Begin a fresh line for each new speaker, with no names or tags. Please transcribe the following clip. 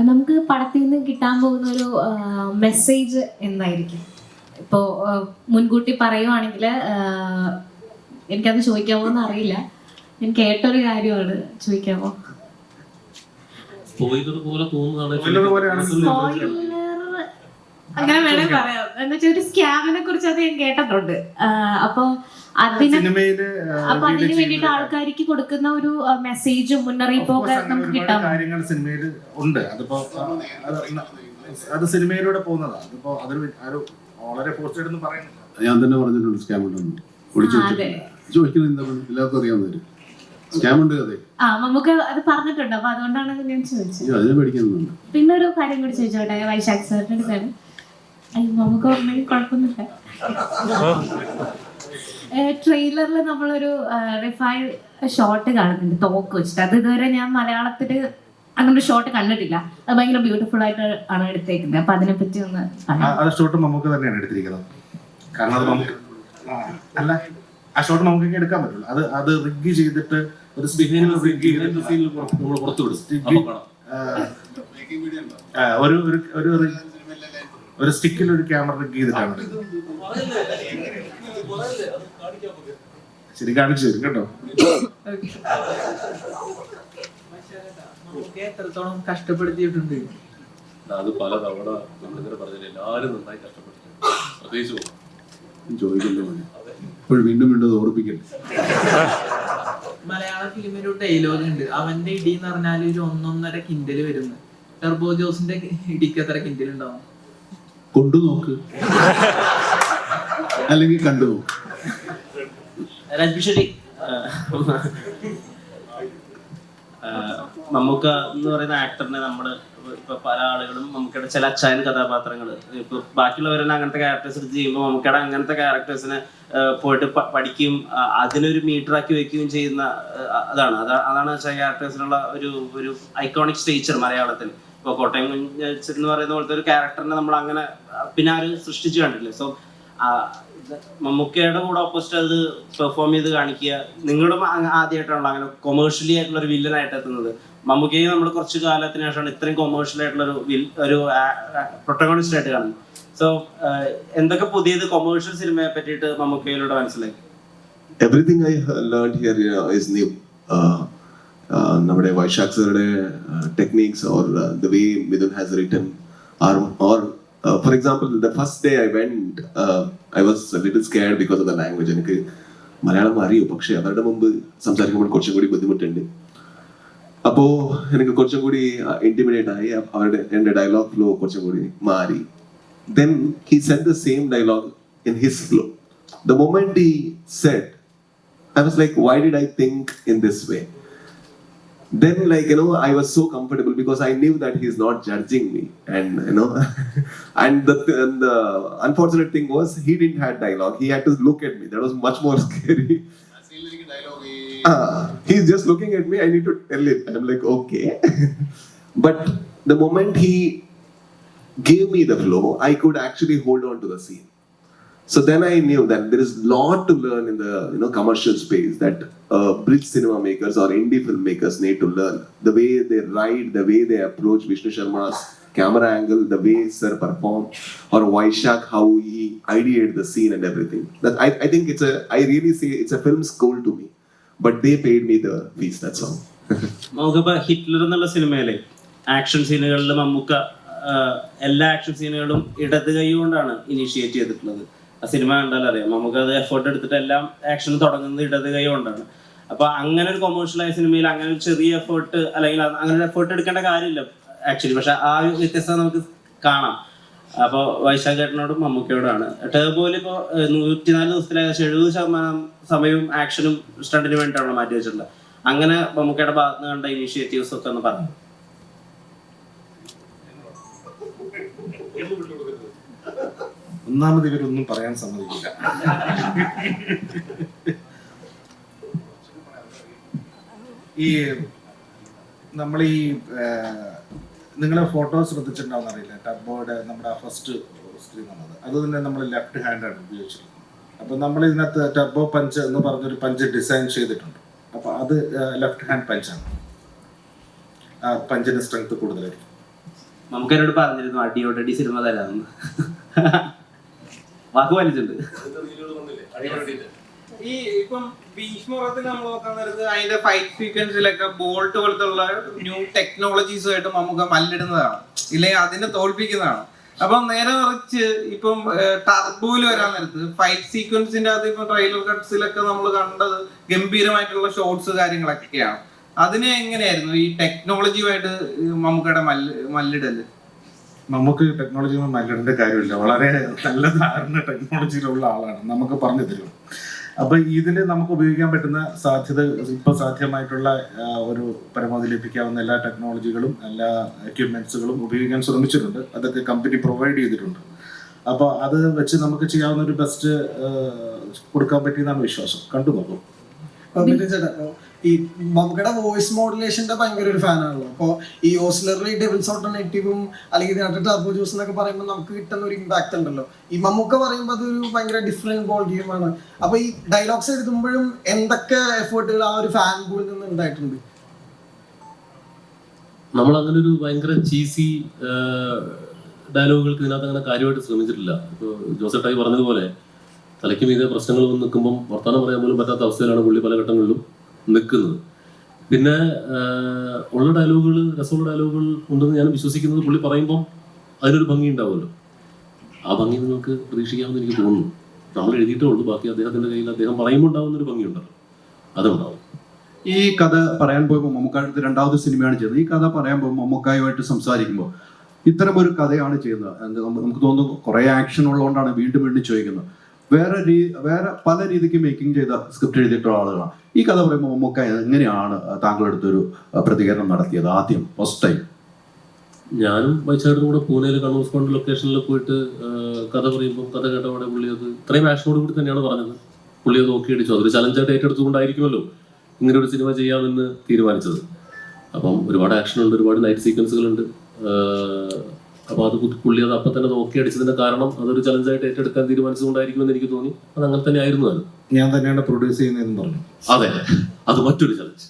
നമുക്ക് പടത്തിൽ നിന്ന് കിട്ടാൻ പോകുന്ന ഒരു മെസ്സേജ് എന്തായിരിക്കും? ഇപ്പോൾ മുൻകൂട്ടി പറയുവാണെങ്കിൽ എനിക്കത് ചോദിക്കാമോ എന്ന് അറിയില്ല. ഞാൻ കേട്ടൊരു കാര്യമാണ്, ചോദിക്കാമോ? അങ്ങനെ വേണേ പറയാം. എന്ന് വെച്ചാൽ ഒരു സ്കാമിനെ കുറിച്ച് അത് ഞാൻ കേട്ടിട്ടുണ്ട്. അപ്പൊ അതിന് വേണ്ടിയിട്ട് ആൾക്കാർക്ക് കൊടുക്കുന്ന ഒരു മെസ്സേജും മുന്നറിയിപ്പും ഒക്കെ നമുക്ക് കിട്ടാൻ
കാര്യങ്ങൾ സിനിമയിൽ ഉണ്ട്. അതിപ്പോ അത് സിനിമയിലൂടെ പോകുന്നതാണ്. അതിപ്പോ അതൊരു വളരെ പോസ്റ്റഡ് പറയുന്നില്ല.
ഞാൻ തന്നെ പറഞ്ഞിട്ടുണ്ട് സ്കാം ഉണ്ടെന്ന്. ചോദിക്കുന്നത് എന്താണ് എല്ലാവർക്കും അറിയാവുന്നവര് സ്കാം ഉണ്ട്. അതെ,
നമുക്ക് അത് പറഞ്ഞിട്ടുണ്ട്. അപ്പൊ അതുകൊണ്ടാണ് ഞാൻ ചോദിച്ചത്.
അതിനെ പേടിക്കുന്നുണ്ട്.
പിന്നെ ഒരു കാര്യം കൂടി ചോദിച്ചോട്ടെ, വൈശാഖ് സാറിന്റെ അടുത്താണ്. നമുക്ക് ഓർമ്മയിൽ കുഴപ്പമൊന്നുമില്ല. ട്രെയിലറിൽ നമ്മളൊരു റിഫൈൻ ഷോട്ട് കാണുന്നുണ്ട് തോക്ക് വെച്ചിട്ട്. അത് ഇതുവരെ ഞാൻ മലയാളത്തില് അങ്ങനെ ഷോട്ട് കണ്ടിട്ടില്ല. അത് ഭയങ്കര ബ്യൂട്ടിഫുൾ ആയിട്ട് ആണ് എടുത്തേക്കുന്നത്. അപ്പൊ അതിനെ പറ്റി ഒന്ന്
ആ ഷോട്ട് നമുക്ക് തന്നെയാണ് എടുത്തിരിക്കുന്നത്. കാരണം അത് നമുക്ക് അല്ല, ആ ഷോട്ട് നമുക്ക് എടുക്കാൻ പറ്റില്ല. അത് റിഗ് ചെയ്തിട്ട് ഒരു സ്റ്റിക്കിൽ ഒരു ക്യാമറ റിഗ് ചെയ്തിട്ടാണ്. ശരി, കാണിച്ചു തരും കേട്ടോ.
എത്രത്തോളം കഷ്ടപ്പെടുത്തിയിട്ടുണ്ട്
അത് പല തവണ നമ്മളിങ്ങനെ പറഞ്ഞില്ല. എല്ലാവരും നന്നായി കഷ്ടപ്പെടുത്തി പ്രത്യേകിച്ചു
ചോദിക്കല്ലോ, ഇപ്പോഴും വീണ്ടും വീണ്ടും ഓർപ്പിക്കല്ലേ.
മലയാള ഫിലിമിൽ ഒരു ഡയലോഗ് ഉണ്ട്, അവന്റെ ഇടി എന്ന് പറഞ്ഞാൽ ഒരു 1.5 കിൻഡല് വരുന്നു. ടർബോ ജോസിന്റെ ഇടിക്ക് എത്ര കിൻഡൽ ഉണ്ടാവും?
കൊണ്ടു നോക്ക്, അല്ലെങ്കിൽ കണ്ടു നോക്ക്.
രഞ്ജിഷരി, മമ്മൂക്ക എന്ന് പറയുന്ന ആക്ടറിനെ നമ്മള് ഇപ്പൊ പല ആളുകളും മമ്മൂക്കയുടെ ചില അച്ചായൻ കഥാപാത്രങ്ങൾ, ഇപ്പൊ ബാക്കിയുള്ളവരെല്ലാം അങ്ങനത്തെ ക്യാരക്ടേഴ്സ് എടുത്ത് ചെയ്യുമ്പോൾ മമ്മൂക്കയുടെ അങ്ങനത്തെ ക്യാരക്ടേഴ്സിനെ പോയിട്ട് പഠിക്കുകയും അതിനൊരു മീറ്ററാക്കി വെക്കുകയും ചെയ്യുന്ന അതാണ് ചില ക്യാരക്ടേഴ്സിനുള്ള ഒരു ഐക്കോണിക് സ്റ്റേച്ചർ മലയാളത്തിൽ. ഇപ്പൊ കോട്ടയം കുഞ്ഞച്ചൻ എന്ന് പറയുന്ന പോലത്തെ ഒരു ക്യാരക്ടറിനെ നമ്മൾ അങ്ങനെ പിന്നെ ആരും സൃഷ്ടിച്ചു കണ്ടില്ലേ. സോ മമ്മൂക്കയുടെ കൂടെ ഓപ്പോസിറ്റ് അത് പെർഫോം ചെയ്ത് കാണിക്കുക. നിങ്ങളും ആദ്യമായിട്ടാണല്ലോ അങ്ങനെ കൊമേഴ്ഷ്യലി ആയിട്ടുള്ള ഒരു വില്ലനായിട്ട് എത്തുന്നത്. മമ്മൂക്കയെ നമ്മൾ കുറച്ച് കാലത്തിന് ശേഷമാണ് ഇത്രയും കൊമേഴ്ഷ്യൽ ആയിട്ടുള്ള ഒരു പ്രൊട്ടഗോണിസ്റ്റ് ആയിട്ട് കാണുന്നത്. സോ എന്തൊക്കെ പുതിയത് കൊമേഴ്ഷ്യൽ സിനിമയെ പറ്റിയിട്ട് മമ്മൂക്കയിലൂടെ മനസ്സിലാക്കി?
Everything I learned here is new. നമ്മുടെ വൈശാഖ് സാറുടെ techniques or the way Midun has written or for example, the first day I went, I was a little scared because of the language. എനിക്ക് മലയാളം അറിയും, പക്ഷെ അവരുടെ മുമ്പ് സംസാരിക്കുമ്പോൾ കുറച്ചും കൂടി ബുദ്ധിമുട്ടുണ്ട്. അപ്പോ എനിക്ക് കുറച്ചും കൂടി ഇന്റിമിഡേറ്റ് ആയി. എൻ്റെ ഡയലോഗ് ഫ്ലോ കുറച്ചും കൂടി മാറി. Then he said the same dialogue in his flow. The moment he said, I was like, why did I think in this way? Then, I was so comfortable because I knew that he's not judging me, and and the unfortunate thing was he didn't have dialogue. He had to look at me. That was much more scary. He's just looking at me. I need to tell it. I'm like, okay. But the moment he gave me the flow, I could actually hold on to the scene. So then I knew that there is a lot to learn in the commercial space that bridge cinema makers or indie filmmakers need to learn. The way they write, the way they approach Vishnu Sharma's camera angle, the way Sir performed, or Vaishak, how he ideated the scene and everything. That I think I really say it's a film school to me. But they paid me the fees, that's all.
Mammookka Hitler എന്നുള്ള സിനിമയിലെ action സീനുകളിൽ Mammukka എല്ലാ action സീനുകളും ഇടത് കൈ കൊണ്ടാണ് initiate ചെയ്തിട്ടുള്ളത്. ആ cinema കണ്ടാൽ അറിയാം. നമുക്ക് അത് എഫേർട്ട് എടുത്തിട്ട് എല്ലാം ആക്ഷൻ തുടങ്ങുന്നത് ഇടത് കൈ കൊണ്ടാണ്. അപ്പൊ അങ്ങനെ ഒരു കൊമേഴ്ഷ്യലായ സിനിമയിൽ അങ്ങനെ ഒരു ചെറിയ എഫേർട്ട് അല്ലെങ്കിൽ അങ്ങനെ ഒരു എഫേർട്ട് എടുക്കേണ്ട കാര്യമില്ല ആക്ച്വലി. പക്ഷെ ആ ഒരു വ്യത്യസ്തത നമുക്ക് കാണാം. അപ്പോൾ വൈശാഖ് ചേട്ടനോടും മമ്മൂക്കയോടാണ്. ടേബോയിൽ ഇപ്പോൾ 104 ദിവസത്തിൽ ഏകദേശം 70% സമയവും ആക്ഷനും സ്റ്റണ്ടിന് വേണ്ടിയിട്ടാണ് മാറ്റി വെച്ചിട്ടുള്ളത്. അങ്ങനെ മമ്മൂക്കയുടെ ഭാഗത്ത് നിന്ന് കണ്ട ഇനീഷ്യേറ്റീവ്സ് ഒക്കെ ഒന്ന് പറഞ്ഞു.
ഒന്നാമത് ഇവരൊന്നും പറയാൻ സമ്മതിക്കില്ല. നമ്മൾ നിങ്ങളെ ഫോട്ടോ ശ്രദ്ധിച്ചിട്ടുണ്ടാവുന്ന അറിയില്ല, ടർബോയുടെ നമ്മുടെ ഫസ്റ്റ് സ്ക്രീൻ എന്നത് അത് തന്നെ നമ്മൾ ലെഫ്റ്റ് ഹാൻഡാണ് ഉപയോഗിച്ചിട്ടുള്ളത്. അപ്പോൾ നമ്മൾ ഇതിനകത്ത് ടർബോ പഞ്ച് എന്ന് പറഞ്ഞൊരു പഞ്ച് ഡിസൈൻ ചെയ്തിട്ടുണ്ട്. അപ്പോൾ അത് ലെഫ്റ്റ് ഹാൻഡ് പഞ്ചാണ്. ആ പഞ്ചിന് സ്ട്രെങ്ത് കൂടുതലായിരിക്കും.
നമുക്ക് എന്നോട് പറഞ്ഞിരുന്നു അടിയോടടി സിനിമ തരാമെന്ന്. വാക്ക് വലിച്ചിട്ടുണ്ട്.
ഈ ഇപ്പം ഭീഷ്മത്തിൽ നമ്മൾ നോക്കാൻ നേരത്ത് അതിന്റെ ഫൈറ്റ് സീക്വൻസിലൊക്കെ ബോൾട്ട് പോലത്തുള്ള ന്യൂ ടെക്നോളജീസുമായിട്ട് നമുക്ക് മല്ലിടുന്നതാണ്, ഇല്ലെങ്കിൽ അതിനെ തോൽപ്പിക്കുന്നതാണ്. അപ്പം നേരെ മറിച്ച് ഇപ്പം ടർബോയിൽ വരാൻ നേരത്ത് ഫൈറ്റ് സീക്വൻസിന്റെ അകത്ത് ഇപ്പം ട്രെയിലർ കട്ട്സിലൊക്കെ നമ്മൾ കണ്ടത് ഗംഭീരമായിട്ടുള്ള ഷോട്ട്സ് കാര്യങ്ങളൊക്കെയാണ്. അതിനെ എങ്ങനെയായിരുന്നു ഈ ടെക്നോളജിയുമായിട്ട് മമ്മൂക്കയുടെ മല്ലിടല്?
നമുക്ക് ടെക്നോളജി മല്ലിടേണ്ട കാര്യമില്ല, വളരെ നല്ല ധാരണ ടെക്നോളജിയിലുള്ള ആളാണ്, നമുക്ക് പറഞ്ഞു തരും. അപ്പൊ ഇതിൽ നമുക്ക് ഉപയോഗിക്കാൻ പറ്റുന്ന സാധ്യത, ഇപ്പൊ സാധ്യമായിട്ടുള്ള ഒരു പരമാവധി ലഭിക്കാവുന്ന എല്ലാ ടെക്നോളജികളും എല്ലാ എക്യുപ്മെന്റ്സുകളും ഉപയോഗിക്കാൻ ശ്രമിച്ചിട്ടുണ്ട്. അതൊക്കെ കമ്പനി പ്രൊവൈഡ് ചെയ്തിട്ടുണ്ട്. അപ്പോൾ അത് വെച്ച് നമുക്ക് ചെയ്യാവുന്ന ഒരു ബെസ്റ്റ് കൊടുക്കാൻ പറ്റിയെന്നാണ് വിശ്വാസം. കണ്ടു നോക്കും.
ചേട്ടാ, ഈ മമ്മൂക്കയുടെ വോയിസ് മോഡുലേഷന്റെ ഭയങ്കര ഒരു ഫാനാണല്ലോ. അപ്പോൾ ഈ ഓസ്ലറിൽ ഡെവിൾസ് ഓൾട്ടർനേറ്റീവും അല്ലെങ്കിൽ ഇതിനകത്ത് ടർബോ ജ്യൂസ് എന്നൊക്കെ പറയുമ്പോൾ നമുക്ക് കിട്ടുന്ന ഒരു ഇമ്പാക്ട് ഉണ്ടല്ലോ. ഈ മമ്മൂക്ക പറയുമ്പോൾ അതൊരു ഭയങ്കര ഡിഫറെന്റ് ബോൾ ഗെയിമാണ്. അപ്പൊ ഈ ഡയലോഗ്സ് എഴുതുമ്പോഴും എന്തൊക്കെ എഫേർട്ടുകൾ ആ ഒരു ഫാൻ ബോളിൽ നിന്ന് ഉണ്ടായിട്ടുണ്ട്?
നമ്മൾ അങ്ങനെ ഒരു ഭയങ്കര ചീസി ഡയലോഗുകൾക്ക് ഇതിനകത്ത് അങ്ങനെ കാര്യമായിട്ട് ശ്രമിച്ചിട്ടില്ല. ഇപ്പോൾ ജോസേട്ടായി പറഞ്ഞതുപോലെ തലയ്ക്ക് മീതെ പ്രശ്നങ്ങൾ വന്ന് നിൽക്കുമ്പം വർത്തമാനം പറയാൻ പോലും പറ്റാത്ത അവസ്ഥയിലാണ് പുള്ളി പല ഘട്ടങ്ങളിലും നിൽക്കുന്നത്. പിന്നെ ഉള്ള ഡയലോഗുകൾ, രസമുള്ള ഡയലോഗുകൾ ഉണ്ടെന്ന് ഞാൻ വിശ്വസിക്കുന്നത് പുള്ളി പറയുമ്പം അതിനൊരു ഭംഗി ഉണ്ടാവുമല്ലോ. ആ ഭംഗി നിങ്ങൾക്ക് പ്രതീക്ഷിക്കാമെന്ന് എനിക്ക് തോന്നുന്നു. നമ്മൾ എഴുതിയിട്ടേ ഉള്ളൂ, ബാക്കി അദ്ദേഹത്തിന്റെ കയ്യിൽ അദ്ദേഹം പറയുമ്പോൾ ഉണ്ടാവുന്നൊരു ഭംഗിയുണ്ടല്ലോ, അതുണ്ടാവും.
ഈ കഥ പറയാൻ പോകുമ്പോൾ മമ്മൂക്കായുടെ രണ്ടാമത് സിനിമയാണ് ചെയ്യുന്നത്. ഈ കഥ പറയാൻ പോകുമ്പോൾ മമ്മൂക്കായുമായിട്ട് സംസാരിക്കുമ്പോൾ ഇത്തരം ഒരു കഥയാണ് ചെയ്യുന്നത്. നമുക്ക് തോന്നുന്നു കുറേ ആക്ഷൻ ഉള്ളതുകൊണ്ടാണ് വീണ്ടും വീണ്ടും ചോദിക്കുന്നത്. വേറെ പല രീതിക്ക് മേക്കിംഗ് ചെയ്ത സ്ക്രിപ്റ്റ് എഴുതിയിട്ടുള്ള ആളുകളാണ്. ഈ കഥ പറയുമ്പോൾ മമ്മൂക്ക എങ്ങനെയാണ് താങ്കളുടെ അടുത്തൊരു പ്രതികരണം നടത്തിയത് ആദ്യം ഫസ്റ്റ് ടൈം?
ഞാനും വൈശാഖും കൂടെ പൂനെയിൽ കണ്ണൂർ സ്പോണ്ട് ലൊക്കേഷനിൽ പോയിട്ട് കഥ പറയുമ്പോൾ കഥ കേട്ടവിടെ പുള്ളി അത് ഇത്രയും ആക്ഷനോട് കൂടി തന്നെയാണ് പറഞ്ഞത്. പുള്ളി അത് നോക്കി അടിച്ചു. അതൊരു ചലഞ്ചായിട്ട് ഏറ്റെടുത്തുകൊണ്ടായിരിക്കുമല്ലോ ഇങ്ങനെ ഒരു സിനിമ ചെയ്യാമെന്ന് തീരുമാനിച്ചത്. അപ്പം ഒരുപാട് ആക്ഷൻ ഉണ്ട്, ഒരുപാട് നൈറ്റ് സീക്വൻസുകളുണ്ട്. അപ്പോൾ അത് പുള്ളി അത് അപ്പം തന്നെ നോക്കി അടിച്ചതിന്റെ കാരണം അതൊരു ചലഞ്ചായിട്ട് ഏറ്റെടുക്കാൻ തീരുമാനിച്ചുകൊണ്ടായിരിക്കുമെന്ന് എനിക്ക് തോന്നി. അത് അങ്ങനെ തന്നെ ആയിരുന്നു. അത്
ഞാൻ തന്നെയാണ് പ്രൊഡ്യൂസ് ചെയ്യുന്നതെന്ന് പറഞ്ഞു.
അതെ, അത് മറ്റൊരു ചലഞ്ച്.